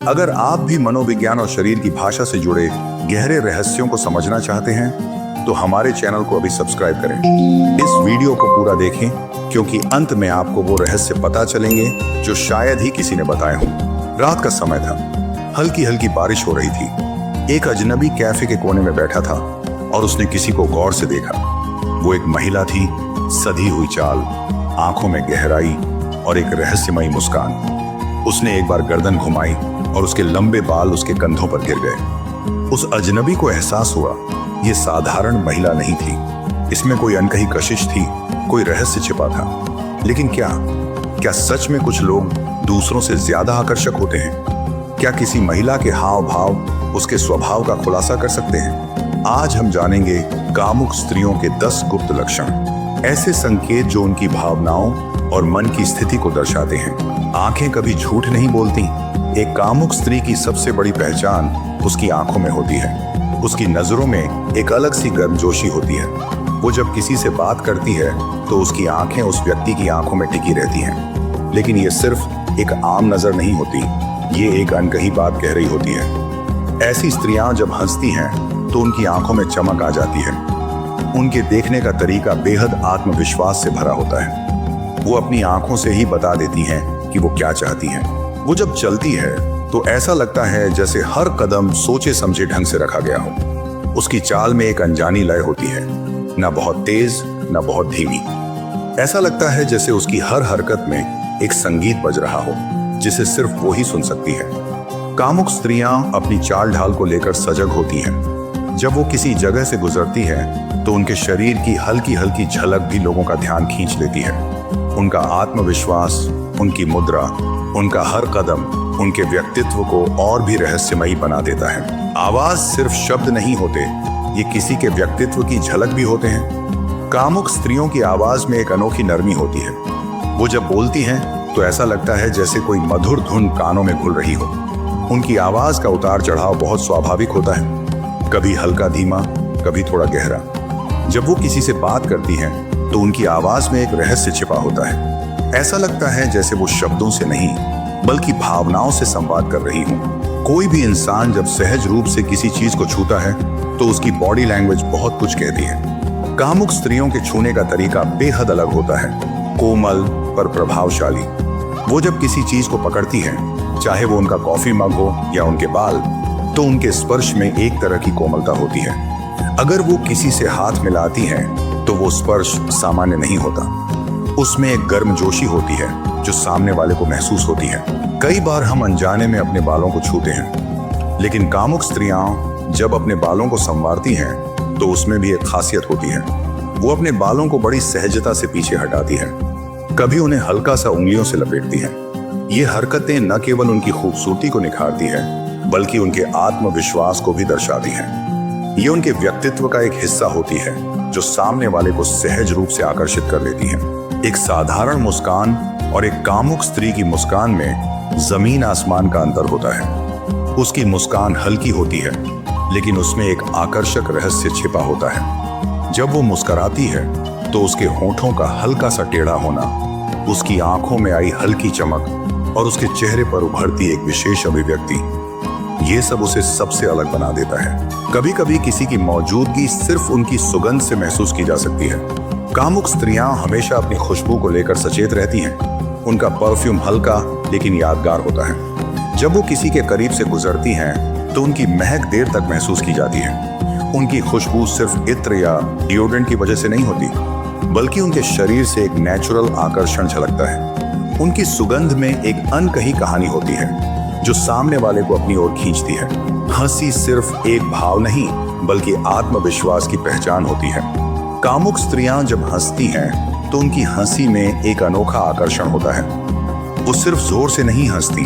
अगर आप भी मनोविज्ञान और शरीर की भाषा से जुड़े गहरे रहस्यों को समझना चाहते हैं तो हमारे चैनल को अभी सब्सक्राइब करें। इस वीडियो को पूरा देखें क्योंकि अंत में आपको वो रहस्य पता चलेंगे जो शायद ही किसी ने बताए हों। रात का समय था, हल्की हल्की बारिश हो रही थी। एक अजनबी कैफे के कोने में बैठा था और उसने किसी को गौर से देखा। वो एक महिला थी, सधी हुई चाल, आंखों में गहराई और एक रहस्यमयी मुस्कान। उसने एक बार गर्दन घुमाई और उसके लंबे बाल उसके कंधों पर गिर गए। उस अजनबी को एहसास हुआ ये साधारण महिला नहीं थी, इसमें कोई अनकही कशिश थी, कोई रहस्य छिपा था। लेकिन क्या सच में कुछ लोग दूसरों से ज्यादा आकर्षक होते हैं? क्या किसी महिला के हाव भाव उसके स्वभाव का खुलासा कर सकते हैं? आज हम जानेंगे कामुक स्त्रियों के 10 गुप्त लक्षण, ऐसे संकेत जो उनकी भावनाओं और मन की स्थिति को दर्शाते हैं। आंखें कभी झूठ नहीं बोलती। एक कामुक स्त्री की सबसे बड़ी पहचान उसकी आंखों में होती है। उसकी नजरों में एक अलग सी गर्मजोशी होती है। वो जब किसी से बात करती है तो उसकी आंखें उस व्यक्ति की आंखों में टिकी रहती हैं। लेकिन ये सिर्फ एक आम नजर नहीं होती, ये एक अनकही बात कह रही होती है। ऐसी स्त्रियां जब हंसती हैं तो उनकी आंखों में चमक आ जाती है। उनके देखने का तरीका बेहद आत्मविश्वास से भरा होता है। वो अपनी आंखों से ही बता देती हैं कि वो क्या चाहती हैं। वो जब चलती है तो ऐसा लगता है जैसे हर कदम सोचे समझे ढंग से रखा गया हो। उसकी चाल में एक अनजानी लय होती है, ना बहुत तेज ना बहुत धीमी। ऐसा लगता है जैसे उसकी हर हरकत में एक संगीत बज रहा हो जिसे सिर्फ वो ही सुन सकती है। कामुक स्त्रियां अपनी चाल ढाल को लेकर सजग होती हैं। जब वो किसी जगह से गुजरती है तो उनके शरीर की हल्की हल्की झलक भी लोगों का ध्यान खींच लेती है। उनका आत्मविश्वास, उनकी मुद्रा, उनका हर कदम उनके व्यक्तित्व को और भी रहस्यमयी बना देता है। आवाज सिर्फ शब्द नहीं होते, ये किसी के व्यक्तित्व की झलक भी होते हैं। कामुक स्त्रियों की आवाज में एक अनोखी नरमी होती है। वो जब बोलती हैं तो ऐसा लगता है जैसे कोई मधुर धुन कानों में घुल रही हो। उनकी आवाज का उतार चढ़ाव बहुत स्वाभाविक होता है, कभी हल्का धीमा, कभी थोड़ा गहरा। जब वो किसी से बात करती हैं तो उनकी आवाज में एक रहस्य छिपा होता है। ऐसा लगता है जैसे वो शब्दों से नहीं बल्कि भावनाओं से संवाद कर रही हूँ। कोई भी इंसान जब सहज रूप से किसी चीज को छूता है तो उसकी बॉडी लैंग्वेज बहुत कुछ कहती है। कामुक स्त्रियों के छूने का तरीका बेहद अलग होता है, कोमल पर प्रभावशाली। वो जब किसी चीज को पकड़ती है, चाहे वो उनका कॉफी मग हो या उनके बाल, तो उनके स्पर्श में एक तरह की कोमलता होती है। अगर वो किसी से हाथ मिलाती हैं तो वो स्पर्श सामान्य नहीं होता, उसमें एक गर्मजोशी होती है जो सामने वाले को महसूस होती है। कई बार हम अनजाने में अपने बालों को छूते हैं, लेकिन कामुक स्त्रियां जब अपने बालों को संवारती हैं तो उसमें भी एक खासियत होती है। वो अपने बालों को बड़ी सहजता से पीछे हटाती है, कभी उन्हें हल्का सा उंगलियों से लपेटती हैं। ये हरकतें न केवल उनकी खूबसूरती को निखारती है बल्कि उनके आत्मविश्वास को भी दर्शाती हैं। ये उनके व्यक्तित्व का एक हिस्सा होती है जो सामने वाले को सहज रूप से आकर्षित कर लेती है। एक साधारण मुस्कान और एक कामुक स्त्री की मुस्कान में जमीन आसमान का अंतर होता है। उसकी मुस्कान हल्की होती है लेकिन उसमें एक आकर्षक रहस्य छिपा होता है। जब वो मुस्कुराती है तो उसके होठों का हल्का सा टेढ़ा होना, उसकी आंखों में आई हल्की चमक और उसके चेहरे पर उभरती एक विशेष अभिव्यक्ति, ये सब उसे सबसे अलग बना देता है। कभी कभी किसी की मौजूदगी सिर्फ उनकी सुगंध से महसूस की जा सकती है। कामुक स्त्रियां हमेशा अपनी खुशबू को लेकर सचेत रहती हैं। उनका परफ्यूम हल्का लेकिन यादगार होता है। जब वो किसी के करीब से गुजरती हैं तो उनकी महक देर तक महसूस की जाती है। उनकी खुशबू सिर्फ इत्र या डिओड्रेंट की वजह से नहीं होती बल्कि उनके शरीर से एक नेचुरल आकर्षण झलकता है। उनकी सुगंध में एक अनकही कहानी होती है जो सामने वाले को अपनी ओर खींचती है। हंसी सिर्फ एक भाव नहीं बल्कि आत्मविश्वास की पहचान होती है। कामुक स्त्रियां जब हंसती हैं तो उनकी हंसी में एक अनोखा आकर्षण होता है। वो सिर्फ जोर से नहीं हंसती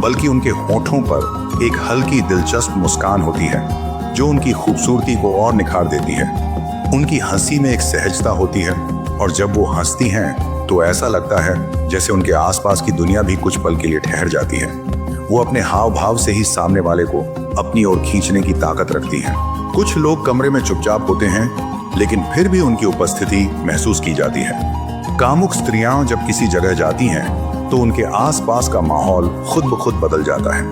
बल्कि उनके होठों पर एक हल्की दिलचस्प मुस्कान होती है जो उनकी खूबसूरती को और निखार देती है। उनकी हंसी में एक सहजता होती है और जब वो हंसती हैं तो ऐसा लगता है जैसे उनके आसपास की दुनिया भी कुछ पल के लिए ठहर जाती है। वो अपने हाव भाव से ही सामने वाले को अपनी ओर खींचने की ताकत रखती हैं। कुछ लोग कमरे में चुपचाप होते हैं लेकिन फिर भी उनकी उपस्थिति महसूस की जाती है। कामुक स्त्रियां जब किसी जगह जाती हैं तो उनके आसपास का माहौल खुद ब खुद बदल जाता है।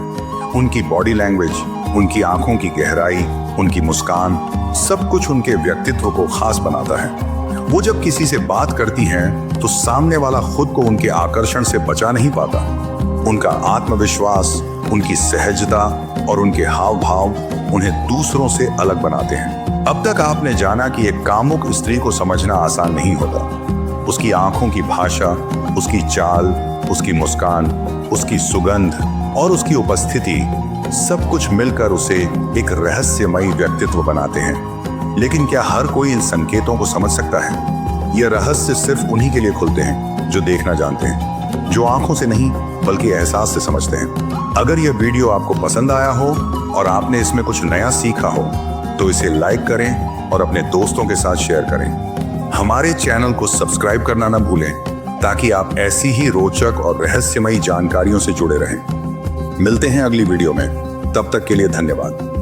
उनकी बॉडी लैंग्वेज, उनकी आंखों की गहराई, उनकी मुस्कान, सब कुछ उनके व्यक्तित्व को खास बनाता है। वो जब किसी से बात करती हैं तो सामने वाला खुद को उनके आकर्षण से बचा नहीं पाता। उनका आत्मविश्वास, उनकी सहजता और उनके हाव भाव उन्हें दूसरों से अलग बनाते हैं। अब तक आपने जाना कि एक कामुक स्त्री को समझना आसान नहीं होता। उसकी आंखों की भाषा, उसकी चाल, उसकी मुस्कान, उसकी सुगंध और उसकी उपस्थिति, सब कुछ मिलकर उसे एक रहस्यमयी व्यक्तित्व बनाते हैं। लेकिन क्या हर कोई इन संकेतों को समझ सकता है? ये रहस्य सिर्फ उन्हीं के लिए खुलते हैं जो देखना जानते हैं, जो आंखों से नहीं बल्कि एहसास से समझते हैं। अगर यह वीडियो आपको पसंद आया हो और आपने इसमें कुछ नया सीखा हो तो इसे लाइक करें और अपने दोस्तों के साथ शेयर करें। हमारे चैनल को सब्सक्राइब करना ना भूलें ताकि आप ऐसी ही रोचक और रहस्यमयी जानकारियों से जुड़े रहें। मिलते हैं अगली वीडियो में, तब तक के लिए धन्यवाद।